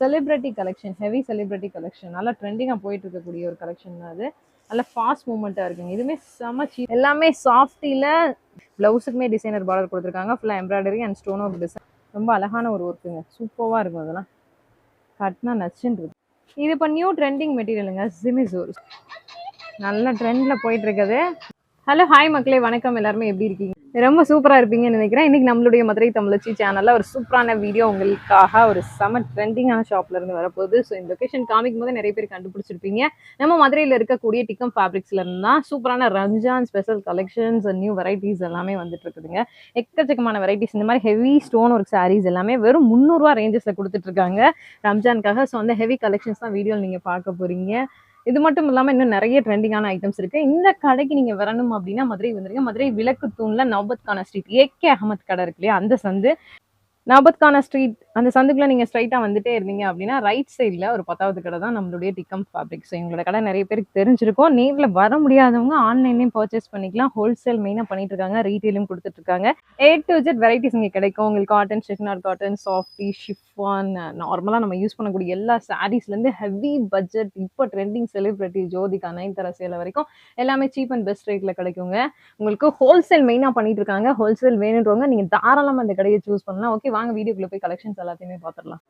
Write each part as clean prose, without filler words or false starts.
Celebrity collection, heavy celebrity collection. நல்லா ட்ரெண்டிங்காக போயிட்டு இருக்கக்கூடிய ஒரு கலெக்ஷன் தான் அது. நல்ல ஃபாஸ்ட் மூவ்மெண்ட்டாக இருக்குங்க. இதுவுமே செம்ம சீப். எல்லாமே சாஃப்டியில் ப்ளவுஸுக்குமே டிசைனர் பார்டர் கொடுத்துருக்காங்க. ஃபுல்லாக embroidery and stone work design. ரொம்ப அழகான ஒரு ஒர்க்குங்க. சூப்பராக இருக்கும். அதெல்லாம் கட்டினா நச்சுன்றது. இது இப்போ நியூ ட்ரெண்டிங் மெட்டீரியலுங்க. ஜிமிசோர் நல்ல ட்ரெண்டில் போயிட்டு இருக்குது. ஹலோ ஹாய் மக்களே, வணக்கம். எல்லாருமே எப்படி இருக்கீங்க? ரொம்ப சூப்பராக இருப்பீங்கன்னு நினைக்கிறேன். இன்னைக்கு நம்மளுடைய மதுரை தமிழச்சி சேனலில் ஒரு சூப்பரான வீடியோ உங்களுக்காக ஒரு செம ட்ரெண்டிங்கான ஷாப்ல இருந்து வரப்போகுது. ஸோ இந்த லொகேஷன் காமிக்கும் போது நிறைய பேர் கண்டுபிடிச்சிருப்பீங்க. நம்ம மதுரையில் இருக்கக்கூடிய டிக்கம் ஃபேப்ரிக்ஸ்ல இருந்து தான் சூப்பரான Ramzan special collections, new varieties எல்லாமே வந்துட்டு இருக்குதுங்க. எக்கச்சக்கமான வெரைட்டிஸ். இந்த மாதிரி ஹெவி ஸ்டோன் ஒர்க் சாரீஸ் எல்லாமே வெறும் 300 ரூபா ரேஞ்சஸில் கொடுத்துட்டு இருக்காங்க ரம்ஜானுக்காக. ஸோ அந்த ஹெவி கலெக்ஷன்ஸ் தான் வீடியோ நீங்கள் பார்க்க போறீங்க. இது மட்டும் இல்லாமல் இன்னும் நிறைய ட்ரெண்டிங்கான ஐட்டம்ஸ் இருக்கு. இந்த கடைக்கு நீங்க வரணும் அப்படின்னா மதுரை வந்துருங்க. மதுரை விளக்கு தூண்ல நௌபத் கானா ஸ்ட்ரீட் ஏகே அகமத் கடை இருக்கு இல்லையா, அந்த சந்து நௌபத் கானா ஸ்ட்ரீட், அந்த சந்துக்குள்ள நீங்க ஸ்ட்ரைட்டா வந்துட்டே இருந்தீங்க அப்படின்னா ரைட் சைட்ல ஒரு 10வது கடை தான் நம்மளுடைய டிக்கம் ஃபேப்ரிக்ஸ். எங்களோட கடை நிறைய பேருக்கு தெரிஞ்சிருக்கும். நேரில் வர முடியாதவங்க ஆன்லைன்லயும் பர்ச்சேஸ் பண்ணிக்கலாம். ஹோல்சேல் மெயினா பண்ணிட்டு இருக்காங்க, ரீட்டெயிலும் கொடுத்துட்டு இருக்காங்க. A to Z வெரைட்டிஸ் இங்கே கிடைக்கும். உங்களுக்கு காட்டன், செக்னார் காட்டன், சாஃப்டி, ஷிஃபான், நார்மலா நம்ம யூஸ் பண்ணக்கூடிய எல்லா சாரீஸ்ல இருந்து ஹெவி பட்ஜெட், இப்போ ட்ரெண்டிங் செலிபிரிட்டி ஜோதிகா, நயன்தாரா சேலை வரைக்கும் எல்லாமே சீப் அண்ட் பெஸ்ட் ரேட்ல கிடைக்குங்க. உங்களுக்கு ஹோல்சேல் மெயினா பண்ணிட்டு இருக்காங்க. ஹோல்சேல் வேணுன்றவங்க நீங்க தாராளமா அந்த கடையை சூஸ் பண்ணலாம். ஓகே, வாங்க வீடியோக்குள்ள போய் கலெக்ஷன்ஸ் எல்லாத்தையுமே பார்த்துடலாம்.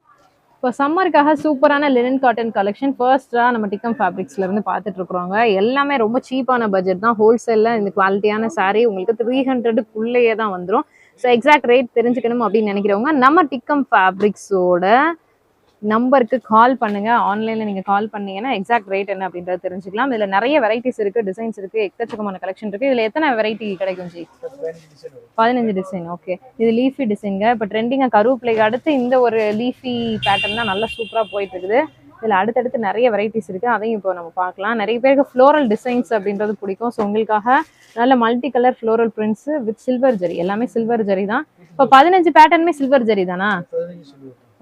இப்போ சம்மருக்காக சூப்பரான லினன் காட்டன் கலெக்ஷன் ஃபர்ஸ்டா நம்ம டிக்கம் ஃபேப்ரிக்ஸ்ல இருந்து பார்த்துட்டு இருக்கிறோங்க. எல்லாமே ரொம்ப சீப்பான பட்ஜெட் தான். ஹோல்சேல்ல இந்த குவாலிட்டியான சாரீ உங்களுக்கு 300க்குள்ளேயே தான் வந்துடும். ஸோ எக்ஸாக்ட் ரேட் தெரிஞ்சுக்கணும் அப்படின்னு நினைக்கிறவங்க நம்ம டிக்கம் ஃபேப்ரிக்ஸோட நம்பருக்கு கால் பண்ணுங்க. ஆன்லைன்ல நீங்க கால் பண்ணீங்கன்னா எக்ஸாக்ட் ரேட் என்ன அப்படின்றத தெரிஞ்சுக்கலாம். இதுல நிறைய வெரைட்டிஸ் இருக்கு, டிசைன்ஸ் இருக்கு, எக்கச்சக்கமான கலெக்ஷன் இருக்கு. இதுல எத்தனை வெரைட்டி கிடைக்கும் ஜி? 15 டிசைன். ஓகே, இது லீஃபி டிசைன்ங்க. இப்போ ட்ரெண்டிங்கா கருவேப்பிலைக்கு அடுத்து இந்த ஒரு லீஃபி பேட்டர்ன் தான் நல்லா சூப்பரா போயிட்டு இருக்குது. இதுல அடுத்தடுத்து நிறைய வெரைட்டிஸ் இருக்கு, அதையும் இப்போ நம்ம பார்க்கலாம். நிறைய பேருக்கு ஃப்ளோரல் டிசைன்ஸ் அப்படின்றது பிடிக்கும். ஸோ உங்களுக்காக நல்ல multi colour floral prints with silver zari, எல்லாமே சில்வர் ஜரி தான். இப்போ 15 பேட்டர்னுமே சில்வர் ஜரி தானா?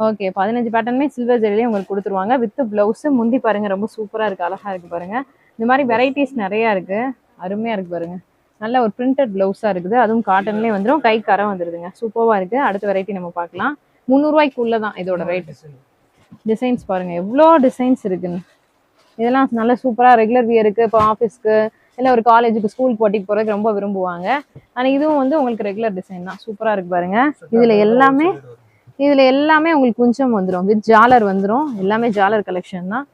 ஓகே, 15 பேட்டர்னுமே சில்வர் ஜரிலேயே உங்களுக்கு கொடுத்துருவாங்க வித் பிளவுஸ். முந்தி பாருங்க, ரொம்ப சூப்பரா இருக்கு, அழகா இருக்கு பாருங்க. இந்த மாதிரி வெரைட்டிஸ் நிறைய இருக்கு, அருமையா இருக்கு பாருங்க. நல்ல ஒரு பிரிண்டட் பிளவுஸா இருக்குது, அதுவும் காட்டன்லேயே வந்துடும், கை கரை வந்துருதுங்க. சூப்பரா இருக்கு. அடுத்த வெரைட்டி நம்ம பார்க்கலாம். 300 ரூபாய்க்குள்ள தான் இதோட ரேட். டிசைன்ஸ் பாருங்க, எவ்வளோ டிசைன்ஸ் இருக்குன்னு. இதெல்லாம் நல்ல சூப்பரா ரெகுலர் வியருக்கு, இப்போ ஆஃபீஸ்க்கு இல்லை ஒரு காலேஜுக்கு, ஸ்கூல் போட்டிக்கு போறதுக்கு ரொம்ப விரும்புவாங்க. ஆனால் இதுவும் வந்து உங்களுக்கு ரெகுலர் டிசைன் தான். சூப்பரா இருக்கு பாருங்க. இதுல எல்லாமே உங்களுக்கு குஞ்சம் வந்துடும், வித் ஜாலர் வந்துடும். எல்லாமே ஜாலர் கலெக்ஷன் தான்.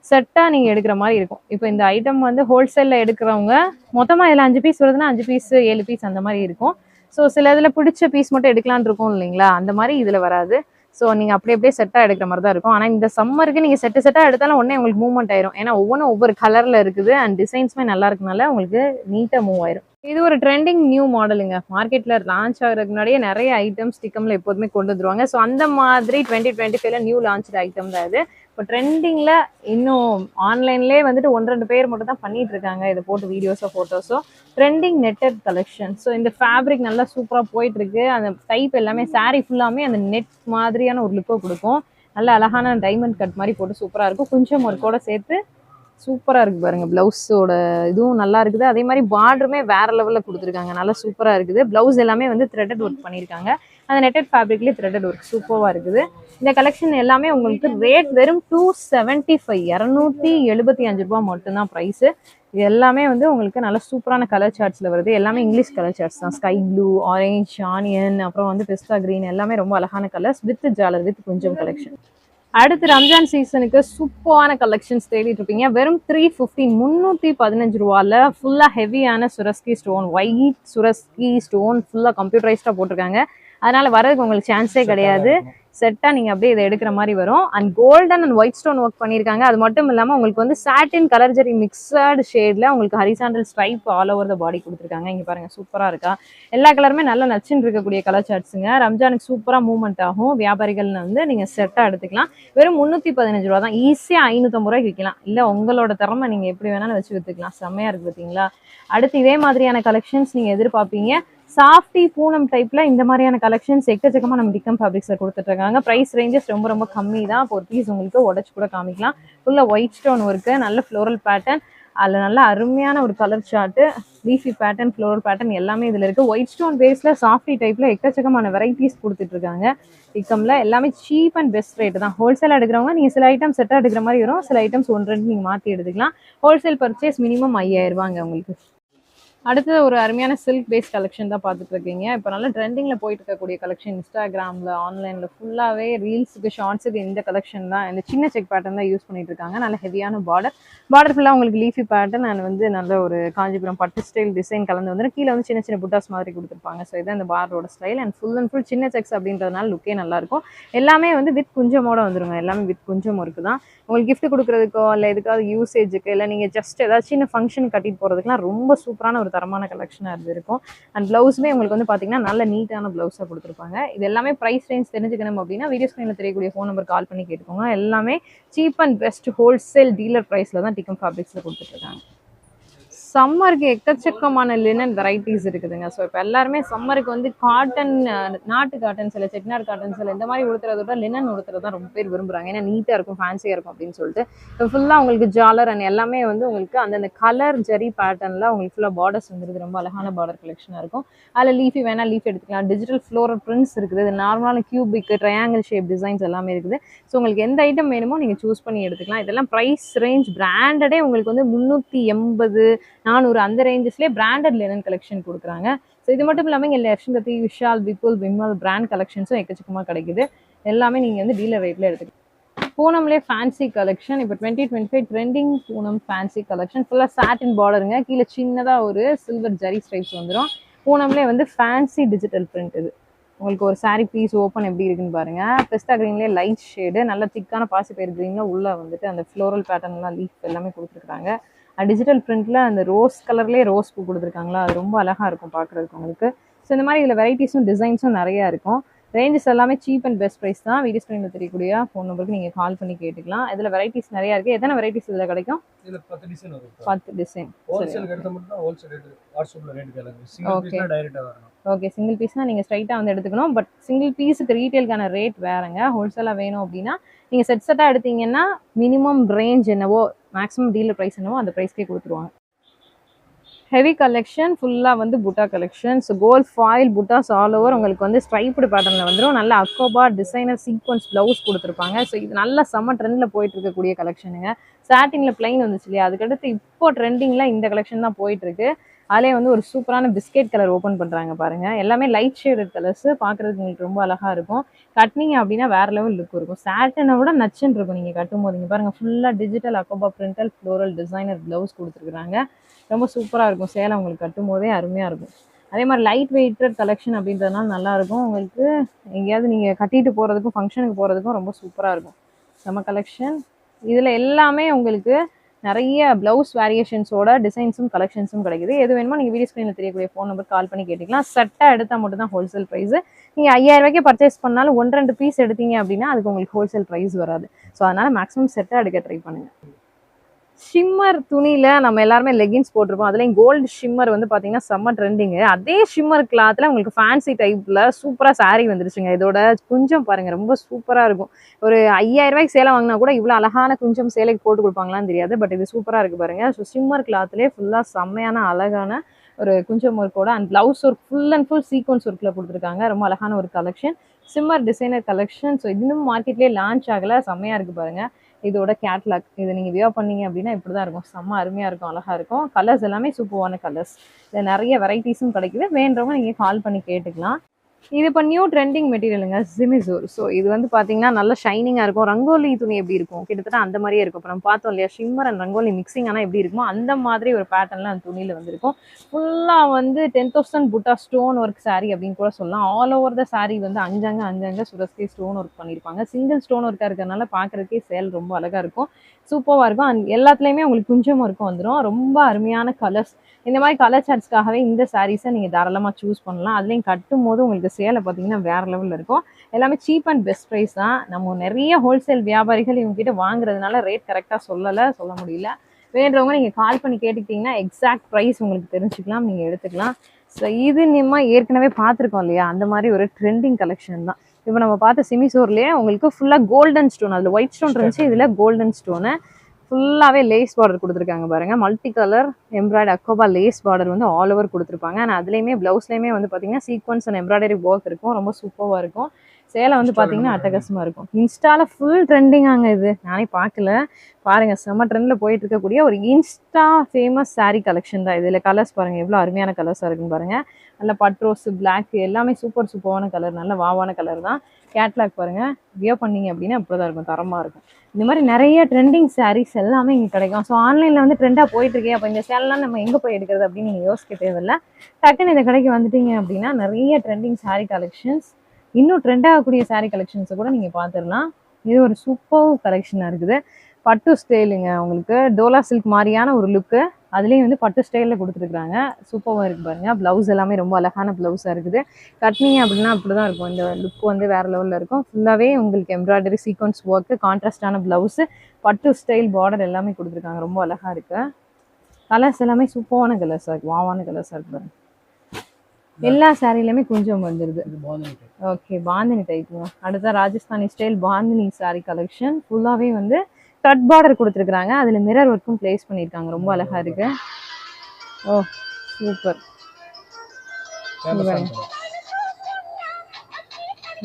செட்டா நீங்க எடுக்கிற மாதிரி இருக்கும். இப்போ இந்த ஐட்டம் வந்து ஹோல்சேல்ல எடுக்கிறவங்க மொத்தமா இதுல 5 பீஸ் வருதுன்னா 5 பீஸ் 7 பீஸ் அந்த மாதிரி இருக்கும். ஸோ சில இதுல பிடிச்ச பீஸ் மட்டும் எடுக்கலான் இருக்கும் இல்லைங்களா, அந்த மாதிரி இதுல வராது. ஸோ நீங்க அப்படியே செட்டா எடுக்கிற மாதிரி தான் இருக்கும். ஆனா இந்த சம்மருக்கு நீங்க செட்டா எடுத்தாலும் உடனே உங்களுக்கு மூவ்மெண்ட் ஆயிரும். ஏன்னா ஒவ்வொன்றும் ஒவ்வொரு கலர்ல இருக்குது அண்ட் டிசைன்ஸுமே நல்லா இருக்குனால உங்களுக்கு நீட்டா மூவ் ஆயிரும். இது ஒரு ட்ரெண்டிங் நியூ மாடலுங்க. மார்க்கெட்ல லான்ச் ஆகிறதுக்கு முன்னாடியே நிறைய ஐட்டம்ஸ் டிக்கம்ல எப்போதுமே கொண்டு வந்துருவாங்க. ஸோ அந்த மாதிரி 2025ல நியூ லான்ச் ஐட்டம் தான் இது. இப்போ ட்ரெண்டிங்ல இன்னும் ஆன்லைன்லேயே வந்துட்டு 1-2 பேர் மட்டும் தான் பண்ணிட்டு இருக்காங்க இதை போட்டு வீடியோஸோ ஃபோட்டோஸோ. Trending netted collection. ஸோ இந்த ஃபேப்ரிக் நல்லா சூப்பராக போயிட்டு இருக்கு. அந்த டைப் எல்லாமே சாரீ ஃபுல்லாமே அந்த நெட் மாதிரியான ஒரு லுக்கை கொடுக்கும். நல்ல அழகான டைமண்ட் கட் மாதிரி போட்டு சூப்பராக இருக்கும். கொஞ்சம் ஒர்க்கோட சேர்த்து சூப்பராக இருக்குது பாருங்க. பிளவுஸோட இதுவும் நல்லா இருக்குது. அதே மாதிரி பார்டருமே வேற லெவலில் கொடுத்துருக்காங்க, நல்லா சூப்பராக இருக்குது. பிளவுஸ் எல்லாமே வந்து த்ரெட்டட் ஒர்க் பண்ணியிருக்காங்க. அந்த நெட்டட் ஃபேப்ரிக்லேயே த்ரெட்டட் ஒர்க் சூப்பராக இருக்குது. இந்த கலெக்ஷன் எல்லாமே உங்களுக்கு ரேட் வெறும் 275, 275 ரூபா மட்டும்தான் ப்ரைஸு. இது எல்லாமே வந்து உங்களுக்கு நல்ல சூப்பரான கலர் சார்ட்ஸில் வருது. எல்லாமே இங்கிலீஷ் கலர் சார்ட்ஸ் தான். ஸ்கை ப்ளூ, ஆரஞ்ச், ஆனியன், அப்புறம் வந்து பிஸ்தா கிரீன், எல்லாமே ரொம்ப அழகான கலர்ஸ் வித் ஜாலர் வித் கொஞ்சம் கலெக்ஷன். அடுத்து ரம்ஜான் சீசனுக்கு சூப்பரான கலெக்ஷன்ஸ் தேடிட்டு இருப்பீங்க. வெறும் 315 ரூபால ஃபுல்லா ஹெவியான சுரஸ்கி ஸ்டோன், ஒயிட் சுரஸ்கி ஸ்டோன் ஃபுல்லா கம்ப்யூட்டரைஸ்டா போட்டிருக்காங்க. அதனால வரதுக்கு உங்களுக்கு சான்ஸே கிடையாது. செட்டா நீங்க அப்படியே இதை எடுக்கிற மாதிரி வரும். And golden and white stone work பண்ணியிருக்காங்க. அது மட்டும் இல்லாமல் உங்களுக்கு வந்து சாட்டின் கலர் ஜெரி மிக்சடு ஷேட்ல உங்களுக்கு horizontal stripe all over the body கொடுத்துருக்காங்க. இங்க பாருங்க, சூப்பரா இருக்கா. எல்லா கலருமே நல்லா நச்சுன்னு இருக்கக்கூடிய கலர் சார்ட்ஸுங்க. ரம்ஜானுக்கு சூப்பரா மூவ்மெண்ட் ஆகும். வியாபாரிகள் வந்து நீங்க செட்டா எடுத்துக்கலாம். வெறும் 315 ரூபா தான். ஈஸியா 550 ரூபாய்க்கு விற்கலாம். இல்ல உங்களோட திறமை நீங்க எப்படி வேணாலும் வச்சு வித்துக்கலாம். செம்மையா இருக்கு பார்த்தீங்களா. அடுத்து இதே மாதிரியான கலெக்ஷன்ஸ் நீங்க எதிர்பார்ப்பீங்க. சாஃப்டி பூனம் டைப்ல இந்த மாதிரியான கலெக்ஷன்ஸ் எக்கச்சக்கமா நம்ம டிக்கம் ஃபேப்ரிக்ஸ்ல கொடுத்துட்டு இருக்காங்க. பிரைஸ் ரேஞ்சஸ் ரொம்ப கம்மி தான். ஒரு பீஸ் உங்களுக்கு உடச்சு கூட காமிக்கலாம். ஃபுல்லா ஒயிட் ஸ்டோன் ஒர்க்கு, நல்ல ஃப்ளோரல் பேட்டர்ன். அதில் நல்ல அருமையான ஒரு colour chart, leafy pattern, floral pattern எல்லாமே இதில் இருக்குது. ஒயிட் ஸ்டோன் பேஸில் சாஃப்டி டைப்பில் எக்கச்சக்கமான வெரைட்டிஸ் கொடுத்துட்ருக்காங்க டிக்கமில். எல்லாமே சீப் அண்ட் பெஸ்ட் ரேட்டு தான். ஹோல்சேல் எடுக்கிறவங்க நீங்கள் சில ஐட்டம் செட்டாக எடுக்கிற மாதிரி வரும், சில ஐட்டம்ஸ் 1-2 நீங்கள் மாற்றி எடுத்துக்கலாம். ஹோல்சேல் பர்ச்சேஸ் மினிமம் 5000 ரூபாங்க உங்களுக்கு. அடுத்து ஒரு அருமையான சில்க் பேஸ் கலெக்ஷன் தான் பார்த்துட்டு இருக்கீங்க. இப்போ நல்லா ட்ரெண்டிங்கில் போயிட்டு இருக்கக்கூடிய கலெக்ஷன். இன்ஸ்டாகிராமில், ஆன்லைனில் ஃபுல்லாகவே ரீல்ஸுக்கு, ஷார்ட்ஸுக்கு இந்த கலெக்ஷன் தான், இந்த சின்ன செக் பேட்டர்ன் தான் யூஸ் பண்ணிட்டு இருக்காங்க. நல்ல ஹெவியான பார்டர் ஃபுல்லாக உங்களுக்கு லீஃபி பேட்டர்ன் அண்ட் வந்து நல்ல ஒரு காஞ்சிபுரம் பட்டு ஸ்டைல் டிசைன் கலந்து வந்து கீழே வந்து சின்ன சின்ன புட்டாஸ் மாதிரி கொடுத்துருப்பாங்க. ஸோ இதான் இந்த பார்டரோட ஸ்டைல். அண்ட் ஃபுல் சின்ன செக்ஸ் அப்படின்றதுனால லுக்கே நல்லாயிருக்கும். எல்லாமே வந்து வித் குஞ்சமோட வந்துருங்க. எல்லாமே வித் குஞ்சம் ஒர்க்கு தான். உங்களுக்கு கிஃப்ட் கொடுக்குறதுக்கோ இல்லை எதுக்காவது யூசேஜுக்கு, இல்லை நீங்கள் ஜஸ்ட் ஏதாச்சும் சின்ன ஃபங்க்ஷன் கட்டிட்டு போகிறதுக்குலாம் ரொம்ப சூப்பரான ஒரு தரமான கலெக்ஷனாக இருக்கும். அண்ட் ப்ளவுஸுமே உங்களுக்கு வந்து பார்த்தீங்கன்னா நல்ல நீட்டான ப்ளவுஸாக கொடுத்துருப்பாங்க. இது எல்லாமே ப்ரைஸ் ரேஞ்ச் தெரிஞ்சுக்கணும் அப்படின்னா வீடியோ ஸ்க்ரீனில் தெரியக்கூடிய ஃபோன் நம்பர் கால் பண்ணி கேட்டுக்கோங்க. எல்லாமே cheap and best wholesale dealer ப்ரைஸில் தான் டிக்கம் ஃபேப்ரிக்ஸில் கொடுத்துட்ருக்காங்க. சம்மருக்கு எக்கச்சக்கமான லினன் வெரைட்டிஸ் இருக்குதுங்க. ஸோ இப்போ எல்லாருமே சம்மருக்கு வந்து காட்டன், நாட்டு காட்டன் சில, செட்டிநாடு காட்டன் சில இந்த மாதிரி உடுத்துறத விட லினன் உடுத்துறது தான் ரொம்ப பேர் விரும்புகிறாங்க. ஏன்னா நீட்டாக இருக்கும், ஃபேன்சியாக இருக்கும் அப்படின்னு சொல்லிட்டு. இப்போ ஃபுல்லாக உங்களுக்கு ஜாலர் அண்ட் எல்லாமே வந்து உங்களுக்கு அந்தந்த கலர் ஜெரி பேட்டர்னில் உங்களுக்கு ஃபுல்லாக பார்டர்ஸ் வந்துருக்கு. ரொம்ப அழகான பார்டர் கலெக்ஷனாக இருக்கும். அதில் லீஃபி வேணால் லீஃப் எடுத்துக்கலாம். டிஜிட்டல் ஃப்ளோரல் பிரிண்ட்ஸ் இருக்குது. இது நார்மலான கியூபிக், ட்ரையாங்கிள் ஷேப் டிசைன்ஸ் எல்லாமே இருக்குது. ஸோ உங்களுக்கு எந்த ஐட்டம் வேணுமோ நீங்கள் சூஸ் பண்ணி எடுத்துக்கலாம். இதெல்லாம் ப்ரைஸ் ரேஞ்ச் பிராண்டடே உங்களுக்கு வந்து 380, 400 அந்த ரேஞ்சஸ்லேயே பிராண்டட் லினன் கலெக்ஷன் கொடுக்குறாங்க. ஸோ இது மட்டும் இல்லாமல் இங்கே லட்சுமதி, விஷால், விபுல், விமல் பிராண்ட் கலெக்ஷன்ஸும் எக்கச்சக்கமாக கிடைக்குது. எல்லாமே நீங்கள் வந்து டீலர் ரேட்டில் எடுத்துக்கலாம். பூனம்லேயே ஃபேன்சி கலெக்ஷன் இப்போ 2025 ட்ரெண்டிங் பூனம் ஃபேன்சி கலெக்ஷன். ஃபுல்லாக சாட்டின் பார்டருங்க. கீழே சின்னதாக ஒரு சில்வர் ஜரி ஸ்ட்ரைப்ஸ் வந்துடும். பூனம்லேயே வந்து ஃபேன்சி டிஜிட்டல் பிரிண்ட். இது உங்களுக்கு ஒரு சாரீ பீஸ் ஓப்பன் எப்படி இருக்குன்னு பாருங்கள். பெஸ்டா க்ரீன்லேயே லைட் ஷேடு, நல்ல திக்கான பாசிப்பயிர் க்ரீனில் உள்ளே வந்துட்டு அந்த ஃப்ளோரல் பேட்டர்ன்லாம் லீஃப் எல்லாமே கொடுத்துருக்காங்க. டிஜிட்டல் பிரிண்ட்டில் அந்த ரோஸ் கலர்லேயே ரோஸ் பூ கொடுத்துருக்காங்களா, அது ரொம்ப அழகாக இருக்கும் பார்க்குறதுக்கு உங்களுக்கு. ஸோ இந்த மாதிரி இதில் வெரைட்டிஸும் டிசைன்ஸும் நிறையா இருக்கும். ரேஞ்சஸ் எல்லாமே சீப் அண்ட் பெஸ்ட் ப்ரைஸ் தான். வீடியோ ஸ்க்ரீனில் தெரியக்கூடிய ஃபோன் நம்பருக்கு நீங்கள் கால் பண்ணி கேட்டுக்கலாம். இதில் வெரைட்டிஸ் நிறையா இருக்குது. எத்தனை வெரைட்டிஸ் இதில் கிடைக்கும்? இதில் 10 டிசைன் வரும். 10 டிசைன். ஹோல்சேல் எடுத்தால் மட்டும் தான் ஹோல்சேல் ரேட் வாட்ஸ்அப்பில் ரேட் கேளுங்க. சிங்கிள் பீஸ்னா டைரக்டாக வரணும். ஓகே, சிங்கிள் பீஸ்னால் நீங்கள் ஸ்ட்ரைட்டாக வந்து எடுத்துக்கணும். பட் சிங்கிள் பீஸுக்கு ரீட்டெயிலுக்கான ரேட் வேறுங்க. ஹோல்சேலாக வேணும் அப்படின்னா நீங்கள் செட்டாக எடுத்தீங்கன்னா மினிமம் ரேஞ்ச் என்னவோ, மேக்ஸிமம் டீலர் ப்ரைஸ் என்னவோ அந்த ப்ரைஸ்க்கே கொடுத்துருவாங்க. ஹெவி கலெக்ஷன் ஃபுல்லாக வந்து butta collection. So gold foil புட்டாஸ் ஆல் ஓவர் உங்களுக்கு வந்து ஸ்ட்ரைப்டு பேட்டர்னில் வந்துடும். நல்ல அக்கோபா டிசைனர் சீக்வன்ஸ் ப்ளவுஸ் கொடுத்துருப்பாங்க. ஸோ இது நல்ல செம்ம ட்ரெண்டில் போயிட்டு இருக்கக்கூடிய கலெக்ஷனுங்க. சாட்டினில் பிளைன் வந்துச்சு இல்லையா, அதுக்கடுத்து இப்போ ட்ரெண்டிங்கில் இந்த கலெக்ஷன் தான் போயிட்டுருக்கு. அதிலே வந்து ஒரு சூப்பரான பிஸ்கெட் கலர் ஓப்பன் பண்ணுறாங்க பாருங்கள். எல்லாமே லைட் ஷேடட் கலர்ஸ், பார்க்குறதுக்கு உங்களுக்கு ரொம்ப அழகாக இருக்கும். கட்டினீங்க அப்படின்னா வேறு லெவல் லுக் இருக்கும். சாட்டினை விட நச்சுன்னு இருக்கும் நீங்கள் கட்டும் போது. இங்கே பாருங்கள், ஃபுல்லாக டிஜிட்டல் அக்கோபா பிரிண்டல் ஃப்ளோரல் டிசைனர் ப்ளவுஸ் கொடுத்துருக்குறாங்க. ரொம்ப சூப்பராக இருக்கும். சேலை உங்களுக்கு கட்டும் போதே அருமையாக இருக்கும். அதே மாதிரி லைட் வெயிட்டட் கலெக்ஷன் அப்படின்றதுனால நல்லாயிருக்கும். உங்களுக்கு எங்கேயாவது நீங்கள் கட்டிட்டு போகிறதுக்கும் ஃபங்க்ஷனுக்கு போகிறதுக்கும் ரொம்ப சூப்பராக இருக்கும். செம்ம கலெக்ஷன். இதில் எல்லாமே உங்களுக்கு நிறைய ப்ளவுஸ் வேரியேஷன்ஸோட டிசைன்ஸும் கலெக்ஷன்ஸும் கிடைக்குது. எது வேணுமோ நீங்கள் வீடியோ ஸ்க்ரீனில் தெரியக்கூடிய ஃபோன் நம்பர் கால் பண்ணி கேட்டுக்கலாம். செட்டாக எடுத்தால் மட்டும் தான் ஹோல்சேல் ப்ரைஸு. நீங்கள் 5000 ரூபாய்க்கு பர்ச்சேஸ் பண்ணாலும் 1-2 பீஸ் எடுத்தீங்க அப்படின்னா அதுக்கு உங்களுக்கு ஹோல்சேல் ப்ரைஸ் வராது. ஸோ அதனால் மேக்ஸிமம் செட்டாக எடுக்க ட்ரை பண்ணுங்கள். ஷிம்மர் துணியில் நம்ம எல்லாருமே லெகின்ஸ் போட்டிருப்போம். அதுலேயும் கோல்டு ஷிம்மர் வந்து பார்த்தீங்கன்னா செம்ம ட்ரெண்டிங்கு. அதே ஷிம்மர் கிளாத்தில் உங்களுக்கு ஃபேன்சி டைப்பில் சூப்பராக சாரீ வந்துருச்சுங்க. இதோட குஞ்சம் பாருங்கள், ரொம்ப சூப்பராக இருக்கும். ஒரு 5000 ரூபாய்க்கு சேலை வாங்கினா கூட இவ்வளோ அழகான குஞ்சம் சேலைக்கு போட்டு கொடுப்பாங்களான்னு தெரியாது. பட் இது சூப்பராக இருக்குது பாருங்கள். ஸோ ஷிம்மர் கிளாத்லேயே ஃபுல்லாக செம்மையான அழகான ஒரு குஞ்சம் ஒர்க்கோட and blouse work full and full sequence ஒர்க்கில் கொடுத்துருக்காங்க. ரொம்ப அழகான ஒரு collection, shimmer designer collection. So இன்னும் மார்க்கெட்லேயே லான்ச் ஆகலை. செம்மையாக இருக்குது பாருங்கள். இதோட கேட்லாக் இதை நீங்கள் வியர் பண்ணீங்க அப்படின்னா இப்படி தான் இருக்கும். செம்ம அருமையாக இருக்கும், அழகாக இருக்கும். கலர்ஸ் எல்லாமே சூப்பரான கலர்ஸ். இதில் நிறைய வெரைட்டிஸும் கிடைக்குது. வேண்டவங்க நீங்கள் கால் பண்ணி கேட்டுக்கலாம். இது இப்போ நியூ ட்ரெண்டிங் மெட்டீரியலுங்க, சிமிசோர். ஸோ இது வந்து பார்த்தீங்கன்னா நல்ல ஷைனிங்காக இருக்கும். ரங்கோலி துணி எப்படி இருக்கும், கிட்டத்தட்ட அந்த மாதிரியே இருக்கும். இப்போ நம்ம பார்த்தோம் இல்லையா, ஷிம்மர் அண்ட் ரங்கோலி மிக்சிங் ஆனால் எப்படி இருக்குமோ அந்த மாதிரி ஒரு பேட்டர்னில் அந்த துணியில் வந்துருக்கும். ஃபுல்லாக வந்து 10,000 புட்டா ஸ்டோன் ஒர்க் சாரீ அப்படின்னு கூட சொல்லலாம். ஆல் ஓவர் த சாரீ வந்து அங்கங்கே சுரஸ்கே ஸ்டோன் ஒர்க் பண்ணியிருப்பாங்க. சிங்கிள் ஸ்டோன் ஒர்க்காக இருக்கிறதுனால பார்க்குறதுக்கே சேல் ரொம்ப அழகாக இருக்கும், சூப்பராக இருக்கும். அண்ட் எல்லாத்துலேயுமே உங்களுக்கு குஞ்சம் ஒர்க்கும் வந்துடும். ரொம்ப அருமையான கலர்ஸ். இந்த மாதிரி கலர் சார்ட்ஸ்க்காகவே இந்த சாரீஸை நீங்கள் தாராளமாக சூஸ் பண்ணலாம். அதுலேயும் கட்டும் போது உங்களுக்கு சேலை பார்த்தீங்கன்னா வேறு லெவலில் இருக்கும். எல்லாமே சீப் அண்ட் பெஸ்ட் ப்ரைஸ் தான். நம்ம நிறைய ஹோல்சேல் வியாபாரிகள் இவங்ககிட்ட வாங்குறதுனால ரேட் கரெக்டாக சொல்ல முடியல. வேண்டவங்க நீங்கள் கால் பண்ணி கேட்டுக்கிட்டிங்கன்னா எக்ஸாக்ட் ப்ரைஸ் உங்களுக்கு தெரிஞ்சுக்கலாம், நீங்கள் எடுத்துக்கலாம். ஸோ இது நம்ம ஏற்கனவே பார்த்துருக்கோம் இல்லையா, அந்த மாதிரி ஒரு ட்ரெண்டிங் கலெக்ஷன் தான். இப்போ நம்ம பார்த்த சிமிசோர்லேயே உங்களுக்கு ஃபுல்லாக கோல்டன் ஸ்டோன், அதில் ஒயிட் ஸ்டோன் இருந்துச்சு, இதில் கோல்டன் ஸ்டோனு ஃபுல்லாகவே லேஸ் பார்டர் கொடுத்துருக்காங்க பாருங்க. மல்டி கலர் எம்ப்ராய்டரி அக்கோபா லேஸ் பார்டர் வந்து ஆல் ஓவர் கொடுத்துருப்பாங்க. ஆனால் அதுலேயுமே ப்ளவுஸ்லேயுமே வந்து பார்த்தீங்கன்னா சீக்வன்ஸ் அண்ட் எம்ப்ராய்டரி ஒர்க் இருக்கும். ரொம்ப சூப்பராக இருக்கும். சேலை வந்து பார்த்தீங்கன்னா அட்டகாசமாக இருக்கும். இன்ஸ்டாவில் ஃபுல் ட்ரெண்டிங்காங்க இது. நானே பார்க்கல, பாருங்க செம்ம ட்ரெண்டில் போயிட்டு இருக்கக்கூடிய ஒரு இன்ஸ்டா ஃபேமஸ் saree கலெக்ஷன் தான். இதில் கலர்ஸ் பாருங்கள் எவ்வளோ அருமையான கலர்ஸாக இருக்குன்னு பாருங்கள். நல்ல பட் ரோஸ், பிளாக் எல்லாமே சூப்பரான கலர், நல்ல வாவான கலர் தான். கேட்லாக் பாருங்கள், வியர் பண்ணீங்க அப்படின்னா அப்படி தான் இருக்கும், தரமாக இருக்கும். இந்த மாதிரி நிறைய ட்ரெண்டிங் sarees எல்லாமே இங்கே கிடைக்கும். ஸோ ஆன்லைனில் வந்து ட்ரெண்டாக போயிட்டுருக்கே, அப்போ இந்த சேலெலாம் நம்ம எங்கே போய் எடுக்கிறது அப்படின்னு நீங்கள் யோசிக்க தேவையில்லை. டக்குன்னு இந்த கடைக்கு வந்துட்டீங்க அப்படின்னா நிறைய ட்ரெண்டிங் saree கலெக்ஷன்ஸ், இன்னும் ட்ரெண்ட் ஆகக்கூடிய saree கலெக்ஷன்ஸை கூட நீங்கள் பார்த்துடலாம். இது ஒரு சூப்பர் கலெக்ஷனாக இருக்குது. பட்டு ஸ்டைலுங்க, உங்களுக்கு டோலா சில்க் மாதிரியான ஒரு லுக்கு, அதுலேயும் வந்து பட்டு ஸ்டைலில் கொடுத்துருக்குறாங்க. சூப்பராக இருக்குது பாருங்கள். ப்ளவுஸ் எல்லாமே ரொம்ப அழகான ப்ளவுஸாக இருக்குது. கட்டினீங்க அப்படின்னா அப்படி தான் இருக்கும். இந்த லுக் வந்து வேறு லெவலில் இருக்கும். ஃபுல்லாகவே உங்களுக்கு எம்ப்ராய்டரி சீக்வன்ஸ் ஒர்க்கு, கான்ட்ராஸ்டான ப்ளவுஸு, பட்டு ஸ்டைல் பார்டர் எல்லாமே கொடுத்துருக்காங்க. ரொம்ப அழகாக இருக்குது. கலர்ஸ் எல்லாமே சூப்பரான கலர்ஸாக இருக்குது, வாவான கலர்ஸாக இருக்குது பாருங்கள். எல்லா சாரிலையுமே கொஞ்சம் வந்துடுது. ஓகே, பாந்தினி டைப்புங்க. அடுத்த Rajasthani style bandhani sorry collection. ஃபுல்லாகவே வந்து கட் பார்டர் கொடுத்துருக்குறாங்க. அதில் மிரர் ஒர்க்கும் பிளேஸ் பண்ணியிருக்காங்க. ரொம்ப அழகாக இருக்கு. ஓ சூப்பர்,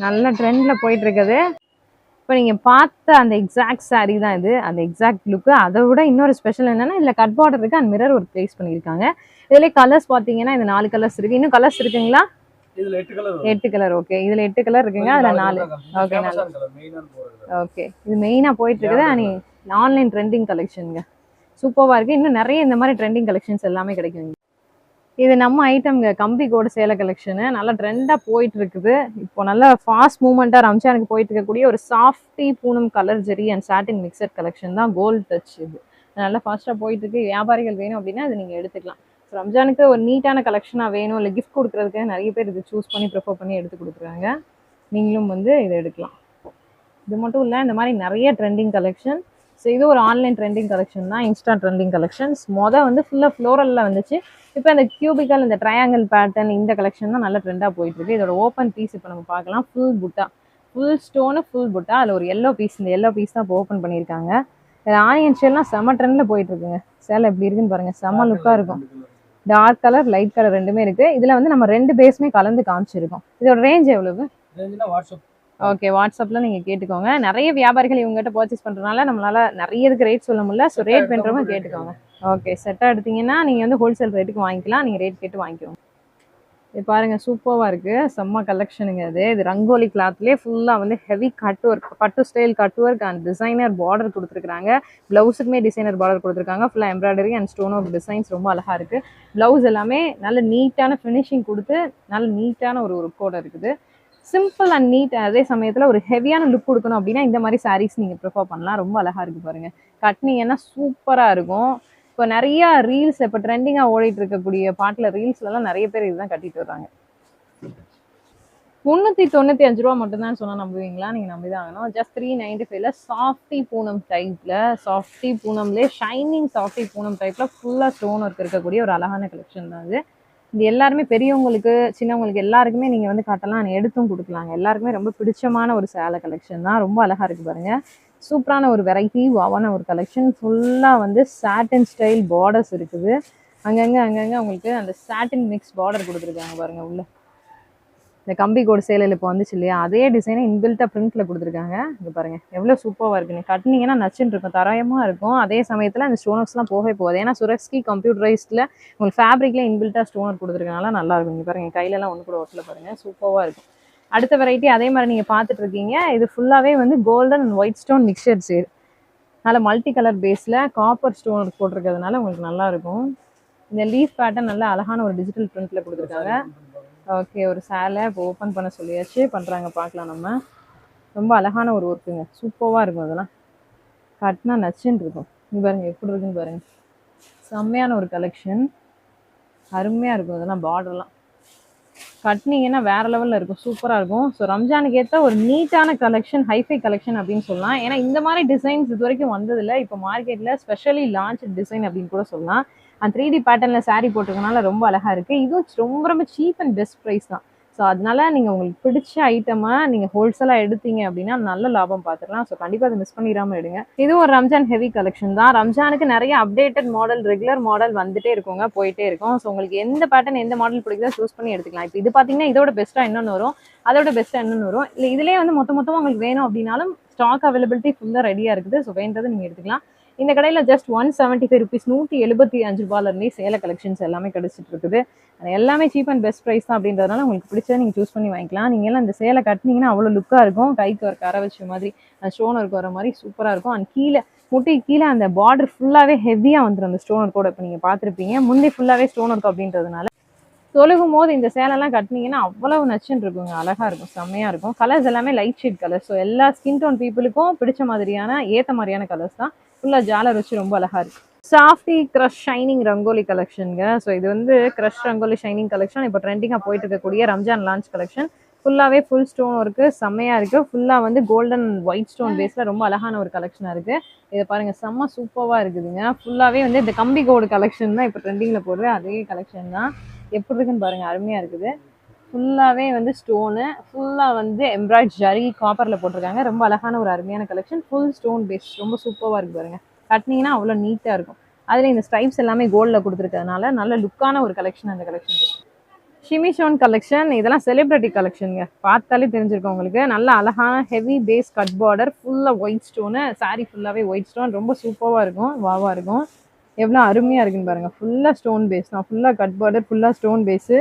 நல்ல ட்ரெண்டில் போயிட்டு இருக்குது. இப்போ நீங்கள் பார்த்த அந்த எக்ஸாக்ட் saree தான் இது, அந்த எக்ஸாக்ட் லுக்கு. அதை விட இன்னொரு ஸ்பெஷல் என்னன்னா, இதில் கட் பார்டர் இருக்குது, அந்த மிரர் ஒர்க் பிளேஸ் பண்ணியிருக்காங்க. இதுலேயே கலர்ஸ் பார்த்தீங்கன்னா இது 4 கலர்ஸ் இருக்குது. இன்னும் கலர்ஸ் இருக்குங்களா? இதுல 8 கலர். 8 கலர். ஓகே, இதுல 8 கலர் இருக்குங்க, அதுல 4. ஓகே, ஓகே, இது மெயினா போயிட்டு இருக்குது. ஆன்லைன் ட்ரெண்டிங் கலெக்ஷனுங்க, சூப்பராக இருக்கு. இன்னும் நிறைய இந்த மாதிரி ட்ரெண்டிங் கலெக்ஷன்ஸ் எல்லாமே கிடைக்கும். இது நம்ம ஐட்டம்ங்க, கம்பி கோடு சேலை கலெக்ஷனு. நல்லா ட்ரெண்டாக போயிட்டு இருக்குது. இப்போ நல்லா ஃபாஸ்ட் மூவ்மெண்ட்டாக ரம்ஜானுக்கு போயிட்டு இருக்கக்கூடிய ஒரு சாஃப்டி பூனம் கலர் ஜெரி அண்ட் சாட்டின் மிக்சட் கலெக்ஷன் தான். கோல்டு டச் இது நல்லா ஃபாஸ்ட்டாக போயிட்டு இருக்கு. வியாபாரிகள் வேணும் அப்படின்னா அது நீங்கள் எடுத்துக்கலாம். ரம்ஜானுக்கு ஒரு நீட்டான கலெக்ஷனாக வேணும், இல்லை கிஃப்ட் கொடுக்குறதுக்கு நிறைய பேர் இது சூஸ் பண்ணி ப்ரிஃபர் பண்ணி எடுத்து கொடுக்குறாங்க. நீங்களும் வந்து இதை எடுக்கலாம். இது மட்டும் இல்லை, இந்த மாதிரி நிறைய ட்ரெண்டிங் கலெக்ஷன். ஸோ இது ஒரு ஆன்லைன் ட்ரெண்டிங் கலெக்ஷன் தான், இன்ஸ்டா ட்ரெண்டிங் கலெக்ஷன்ஸ். வந்து ஃபுல்லாக ஃப்ளோரலில் வந்துச்சு. இப்போ இந்த கியூபிக்கல், இந்த ட்ரையாங்கிள் பேட்டர்ன், இந்த கலெக்ஷன் தான் நல்ல ட்ரெண்டாக போயிட்டுருக்கு. இதோட ஓப்பன் பீஸ் இப்போ நம்ம பார்க்கலாம். ஃபுல் புட்டா, ஃபுல் ஸ்டோனு, ஃபுல் புட்டா. அதில் ஒரு எல்லோ பீஸ், இந்த எல்லோ பீஸ் தான் இப்போ ஓப்பன் பண்ணியிருக்காங்க. ஆனியன் ஷேல்லாம் செம்ம ட்ரெண்டில் போயிட்டுருக்குங்க. சேலை எப்படி இருக்குன்னு பாருங்கள், செம்ம லுக்காக இருக்கும். டார்க் கலர், லைட் கலர் ரெண்டுமே இருக்குது. இதில் வந்து நம்ம 2 பேஸுமே கலந்து காமிச்சிருக்கோம். இதோட ரேஞ்ச் எவ்வளவு? ஓகே, வாட்ஸ்அப்பில் நீங்கள் கேட்டுக்கோங்க. நிறைய வியாபாரிகள் இவங்ககிட்ட பர்ச்சேஸ் பண்ணுறதுனால நம்மளால் நிறைய இதுக்கு ரேட் சொல்ல முடியல. ஸோ ரேட் பண்ணுறவங்க கேட்டுக்கோங்க. ஓகே, செட்டாக எடுத்தீங்கன்னா நீங்கள் வந்து ஹோல்சேல் ரேட்டுக்கு வாங்கிக்கலாம். நீங்கள் ரேட் கேட்டு வாங்கிக்கோங்க. இது பாருங்கள், சூப்பராக இருக்குது, செம்ம கலெக்ஷனுங்க. இது ரங்கோலி கிளாத்லேயே ஃபுல்லாக வந்து ஹெவி கட் ஒர்க், பட்டு style cut work and designer border கொடுத்துருக்காங்க. ப்ளவுஸுக்குமே டிசைனர் பார்டர் கொடுத்துருக்காங்க. ஃபுல்லாக embroidery and stone work designs ரொம்ப அழகாக இருக்குது. ப்ளவுஸ் எல்லாமே நல்ல நீட்டான ஃபினிஷிங் கொடுத்து நல்ல நீட்டான ஒரு ஒர்க்கோடு இருக்குது. சிம்பிள் அண்ட் நீட், அதே சமயத்தில் ஒரு ஹெவியான லுக் கொடுக்கணும் அப்படின்னா இந்த மாதிரி சாரீஸ் நீங்கள் ப்ரிஃபர் பண்ணலாம். ரொம்ப அழகாக இருக்குது பாருங்கள். கட்டினீங்கன்னா சூப்பராக இருக்கும். இப்போ நிறைய ரீல்ஸ், இப்போ ட்ரெண்டிங்காக ஓடிட்டு இருக்கக்கூடிய பாட்டில் ரீல்ஸ்லாம் நிறைய பேர் இதுதான் கட்டிட்டு வர்றாங்க. 395 ரூபா மட்டும்தான் சொன்னால் நம்புவீங்களா? நீங்கள் நம்பி தான் ஆகணும். ஜஸ்ட் 395ல சாஃப்டி பூனம் டைப்பில், சாஃப்டி பூனம்லேயே ஷைனிங் சாஃப்டி பூனம் டைப்பில் ஃபுல்லாக ஸ்டோன் ஒர்க் இருக்கக்கூடிய ஒரு அழகான கலெக்ஷன் தான் அது. இது எல்லாருமே பெரியவங்களுக்கு, சின்னவங்களுக்கு எல்லாருக்குமே நீங்கள் வந்து காட்டலாம், எடுத்தும் கொடுக்கலாங்க. எல்லாருக்குமே ரொம்ப பிடிச்சமான ஒரு சேலை கலெக்ஷன் தான். ரொம்ப அழகாக இருக்குது பாருங்கள். சூப்பரான ஒரு வெரைட்டி வாவான ஒரு கலெக்ஷன். ஃபுல்லாக வந்து சாட்டின் ஸ்டைல் பார்டர்ஸ் இருக்குது. அங்கங்கே உங்களுக்கு அந்த சாட்டின் மிக்ஸ் பார்டர் கொடுத்துருக்காங்க பாருங்கள். உள்ள இந்த கம்பி கோடு சேலையில் இப்போ வந்துச்சு இல்லையா, அதே டிசைனை இன்பில்ட்டாக பிரிண்ட்டில் கொடுத்துருக்காங்க. இங்கே பாருங்கள் எவ்வளோ சூப்பராக இருக்குன்னு. கட்டினீங்கன்னா நச்சுன்னு இருக்கும், தரமாக இருக்கும். அதே சமயத்தில் அந்த ஸ்டோன் ஒர்க்ஸ்லாம் போகவே போகுது. ஏன்னா சுரக்ஸ்கி கம்ப்யூட்டரைஸ்டில் உங்களுக்கு ஃபேப்ரிக்கில் இன்பில்ட்டாக ஸ்டோன் ஒர்க் கொடுத்துருக்கனால நல்லாயிருக்கும். இங்கே பாருங்கள், கையிலலாம் ஒன்று கூட ஒட்டில் பாருங்கள், சூப்பராக இருக்கும். அடுத்த வெரைட்டி அதே மாதிரி நீங்கள் பார்த்துட்டு இருக்கீங்க. இது ஃபுல்லாகவே வந்து golden and white stone mixture சேர். நல்ல மல்டி கலர் பேஸில் காப்பர் ஸ்டோன் ஒர்க் போட்டிருக்கிறதுனால உங்களுக்கு நல்லாயிருக்கும். இந்த லீஃப் பேட்டர்ன் நல்ல அழகான ஒரு டிஜிட்டல் பிரிண்ட்டில் கொடுத்துருக்காங்க. ஓகே, ஒரு சேலை இப்போ ஓப்பன் பண்ண சொல்லியாச்சு, பண்ணுறாங்க, பார்க்கலாம் நம்ம. ரொம்ப அழகான ஒரு ஒர்க்குங்க, சூப்பராக இருக்கும். அதெல்லாம் கட்டினா நச்சுன்னு இருக்கும். இங்கே பாருங்கள் எப்படி இருக்குன்னு பாருங்கள், செம்மையான ஒரு கலெக்ஷன், அருமையாக இருக்கும். அதெல்லாம் பார்டர்லாம் கட்டினீங்கன்னா வேறு லெவலில் இருக்கும், சூப்பராக இருக்கும். ஸோ ரம்ஜானுக்கு ஏற்ற ஒரு நீட்டான கலெக்ஷன், ஹைஃபை கலெக்ஷன் அப்படின்னு சொல்லலாம். ஏன்னா இந்த மாதிரி டிசைன்ஸ் இது வரைக்கும் வந்ததில்லை. இப்போ மார்க்கெட்டில் ஸ்பெஷலி லான்ச் டிசைன் அப்படின்னு கூட சொல்லலாம். அந்த 3D பேட்டர்னில் சாரீ போட்டிருக்கனால ரொம்ப அழகாக இருக்குது. இதுவும் ரொம்ப ரொம்ப சீப் அண்ட் பெஸ்ட் ப்ரைஸ் தான். ஸோ அதனால நீங்கள் உங்களுக்கு பிடிச்ச ஐட்டமை நீங்கள் ஹோல்சேலாக எடுத்தீங்க அப்படின்னா நல்ல லாபம் பார்த்துக்கலாம். ஸோ கண்டிப்பாக அதை மிஸ் பண்ணிடாமல் எடுங்க. இதுவும் ஒரு ரம்ஜான் ஹெவி கலெக்ஷன் தான். ரம்ஜானுக்கு நிறைய அப்டேட்டட் மாடல் ரெகுலர் மாடல் வந்துட்டே இருக்குங்க, போயிட்டே இருக்கும். ஸோ உங்களுக்கு எந்த பேட்டர்ன் எந்த மாடல் பிடிக்குதோ சூஸ் பண்ணி எடுத்துக்கலாம். இப்போ இது பார்த்தீங்கன்னா இதோட பெஸ்ட்டாக என்னென்னு வரும், அதோட பெஸ்ட்டாக என்னென்னு வரும். இல்லை இதுலேயே வந்து மொத்தமாக உங்களுக்கு வேணும் அப்படின்னாலும் ஸ்டாக் அவைலபிலிட்டி ஃபுல்லாக ரெடியாக இருக்குது. ஸோ வேண்டதை நீங்கள் எடுத்துக்கலாம். இந்த கடையில் ஜஸ்ட் 175 ருபீஸ், 175 ரூபாயிலேருந்தே சேலை கலெக்ஷன்ஸ் எல்லாமே கிடச்சிட்டு இருக்குது. எல்லாமே சீப் அண்ட் பெஸ்ட் ப்ரைஸ் தான் அப்படின்றதுனால உங்களுக்கு பிடிச்சதை நீங்கள் சூஸ் பண்ணி வாங்கிக்கலாம். நீங்கள் எல்லாம் இந்த சேலை கட்டினீங்கன்னா அவ்வளோ லுக்காக இருக்கும். கைக்கு ஒரு கரை வச்ச மாதிரி ஸ்டோன் ஒர்க் வர மாதிரி சூப்பராக இருக்கும். அண்ட் கீழே முட்டி கீழே அந்த பார்டர் ஃபுல்லாகவே ஹெவியாக வந்துடும் அந்த ஸ்டோன் ஒர்க்கோட. இப்போ நீங்கள் பார்த்துருப்பீங்க முந்தி ஃபுல்லாகவே ஸ்டோன் ஒர்க் அப்படின்றதுனால தொழுகும் போது இந்த சேலைலாம் கட்டினீங்கன்னா அவ்வளவு நச்சுன்னு இருக்குங்க, அழகாக இருக்கும், செம்மையாக இருக்கும். கலர்ஸ் எல்லாமே லைட் ஷேட் கலர்ஸ். ஸோ எல்லா ஸ்கின் டோன் பீப்புளுக்கும் பிடிச்ச மாதிரியான ஏற்ற மாதிரியான கலர்ஸ் தான். ஃபுல்லாக ஜாலர் வச்சு ரொம்ப அழகாக இருக்குது. சாஃப்டி க்ரஷ் ஷைனிங் ரங்கோலி கலெக்ஷனுங்க. ஸோ இது வந்து க்ரஷ் ரங்கோலி ஷைனிங் கலெக்ஷன். இப்போ ட்ரெண்டிங்காக போயிட்டு இருக்கக்கூடிய ரம்ஜான் லான்ச் கலெக்ஷன். ஃபுல்லாகவே ஃபுல் ஸ்டோன் இருக்குது, செம்மையாக இருக்குது. ஃபுல்லாக வந்து கோல்டன் ஒயிட் ஸ்டோன் பேஸில் ரொம்ப அழகான ஒரு கலெக்ஷனாக இருக்குது. இதை பாருங்கள், செம்ம சூப்பராக இருக்குதுங்க. ஃபுல்லாகவே வந்து இந்த கம்பி கோடு கலெக்ஷன் தான் இப்போ ட்ரெண்டிங்கில் போடுற அதே கலெக்ஷன் தான். எப்படி இருக்குன்னு பாருங்கள், அருமையாக இருக்குது. ஃபுல்லாகவே வந்து ஸ்டோனு, ஃபுல்லாக வந்து எம்ப்ராய்ட் ஜரி காப்பரில் போட்டிருக்காங்க. ரொம்ப அழகான ஒரு அருமையான கலெக்ஷன். ஃபுல் ஸ்டோன் பேஸ், ரொம்ப சூப்பராக இருக்குது பாருங்கள். கட்டினீங்கன்னா அவ்வளோ நீட்டாக இருக்கும். அதில் இந்த ஸ்ட்ரைப்ஸ் எல்லாமே கோல்டில் கொடுத்துருக்கிறதுனால நல்ல லுக்கான ஒரு கலெக்ஷன் அந்த கலெக்ஷன் இருக்குது. ஷிமி ஸ்டோன் கலெக்ஷன், இதெல்லாம் செலிப்ரிட்டி கலெக்ஷனுங்க, பார்த்தாலே தெரிஞ்சிருக்கும் உங்களுக்கு. நல்ல அழகான ஹெவி பேஸ் கட் பார்டர், ஃபுல்லாக ஒயிட் ஸ்டோனு, சாரீ ஃபுல்லாகவே ஒயிட் ஸ்டோன், ரொம்ப சூப்பராக இருக்கும், வாவாக இருக்கும். எவ்வளோ அருமையாக இருக்குன்னு பாருங்கள். ஃபுல்லாக ஸ்டோன் பேஸ் தான், ஃபுல்லாக கட் பார்டர், ஃபுல்லாக ஸ்டோன் பேஸு,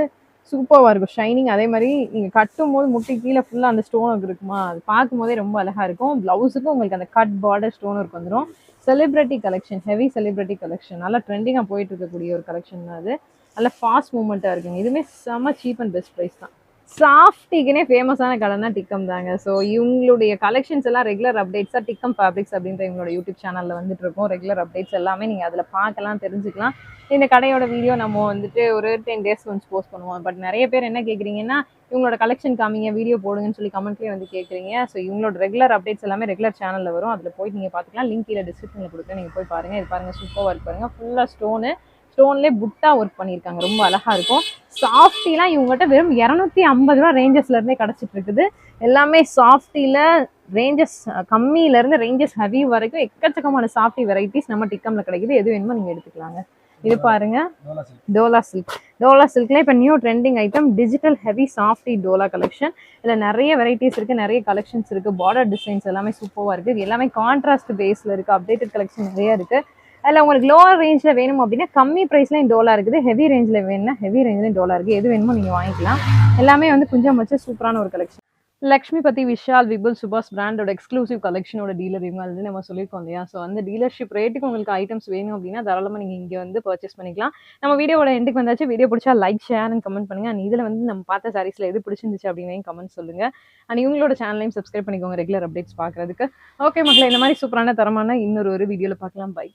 சூப்பராக இருக்கும் ஷைனிங். அதே மாதிரி நீங்கள் கட்டும் போது முட்டி கீழே ஃபுல்லாக அந்த ஸ்டோன் ஒர்க் இருக்குமா, அது பார்க்கும் போதே ரொம்ப அழகாக இருக்கும். ப்ளவுஸுக்கும் உங்களுக்கு அந்த கட் பார்டர் ஸ்டோன் ஒர்க் வந்துடும். Celebrity collection, heavy celebrity collection, நல்லா ட்ரெண்டிங்காக போயிட்டு இருக்கக்கூடிய ஒரு கலெக்ஷன் தான் அது. நல்ல ஃபாஸ்ட் மூவ்மெண்ட்டாக இருக்குங்க. இதுவுமே செம்ம சீப் அண்ட் பெஸ்ட் ப்ரைஸ் தான். சாஃப்டிக்குனே ஃபேமஸான கடைனா டிக்கம் தாங்க. ஸோ இவங்களுடைய கலெக்ஷன்ஸ் எல்லாம் ரெகுலர் அப்டேட்ஸாக டிக்கம் ஃபேப்ரிக்ஸ் அப்படின்ற இவங்களோட யூடியூப் சேனலில் வந்துட்டு இருக்கோம். ரெகுலர் அப்டேட்ஸ் எல்லாமே நீங்கள் அதில் பார்க்கலாம், தெரிஞ்சுக்கலாம். இந்த கடையோட வீடியோ நம்ம வந்துட்டு ஒரு 10 days ஒன்ஸ் போஸ்ட் பண்ணுவோம். பட் நிறைய பேர் என்ன கேட்குறீங்கன்னா, இவங்களோட கலெக்ஷன் காமிங்க, வீடியோ போடுங்கன்னு சொல்லி கமெண்ட்லேயே வந்து கேட்குறீங்க. ஸோ இவங்களோட ரெகுலர் அப்டேட்ஸ் எல்லாமே ரெகுலர் சேனலில் வரும். அதில் போய் நீங்கள் பார்த்துக்கலாம். லிங்க் கீழே டிஸ்கிரிப்ஷனில் கொடுக்குறேன், நீங்கள் போய் பாருங்கள். இது பாருங்கள், சூப்பராக ஒர்க் பாருங்கள். ஃபுல்லாக ஸ்டோன்லேயே புட்டா ஒர்க் பண்ணியிருக்காங்க, ரொம்ப அழகாக இருக்கும். சாஃப்டிலாம் இவங்ககிட்ட வெறும் 250 ரூபா ரேஞ்சஸ்லேருந்தே கிடச்சிட்டு இருக்குது. எல்லாமே சாஃப்டியில் ரேஞ்சஸ் கம்மியிலேருந்து ரேஞ்சஸ் ஹெவி வரைக்கும் எக்கச்சக்கமான சாஃப்டி வெரைட்டிஸ் நம்ம டிக்கமில் கிடைக்குது. எது வேணுமோ நீங்கள் எடுத்துக்கலாங்க. இது பாருங்க, டோலா சில்க். டோலா சில்க்ல இப்போ new trending item digital heavy softy Dola collection. இதில் நிறைய வெரைட்டிஸ் இருக்குது, நிறைய கலெக்ஷன்ஸ் இருக்குது. பார்டர் டிசைன்ஸ் எல்லாமே சூப்பராக இருக்குது. இது எல்லாமே கான்ட்ராஸ்ட் பேஸில் இருக்குது. அப்டேட்டட் கலெக்ஷன் நிறைய இருக்குது. அதில் உங்களுக்கு லோவர் ரேஞ்சில் வேணும் அப்படின்னா கம்மி ப்ரைஸ்லையும் டோலா இருக்குது. ஹெவி ரேஞ்சில் வேணும்னா ஹெவி ரேஞ்சிலையும் டோலா இருக்குது. எது வேணுமோ நீங்கள் வாங்கிக்கலாம். எல்லாமே வந்து கொஞ்சம் வச்சு சூப்பரான ஒரு கலெக்ஷன். லக்ஷ்மி பத்தி விஷால் விபுல் சுபாஷ் பிராண்டோட எக்ஸ்க்ளூசிவ் கலெக்ஷனோட டீலர் இவங்க அது நம்ம சொல்லியிருக்கோம் இல்லையா. ஸோ அந்த டீலர்ஷிப் ரேட்டுக்கு உங்களுக்கு ஐட்டம்ஸ் வேணும் அப்படின்னா தாராளமாக நீங்கள் இங்கே வந்து பர்ச்சேஸ் பண்ணிக்கலாம். நம்ம வீடியோட எண்டுக்கு வந்தாச்சு. வீடியோ பிடிச்சா லைக், ஷேர் அண்ட் கமெண்ட் பண்ணுங்க. அண்ட் இதில் வந்து நம்ம பார்த்த சாரீஸில் எது பிடிச்சிருந்துச்சு அப்படின்னு கமெண்ட் சொல்லுங்க. அண்ட் இவங்களோட சேனலையும் சப்ஸ்கிரைப் பண்ணிக்கோங்க ரெகுலர் அப்டேட்ஸ் பார்க்குறதுக்கு. ஓகே மக்களே, இந்த மாதிரி சூப்பரான தரமான இன்னொரு வீடியோவில் பார்க்கலாம். பை.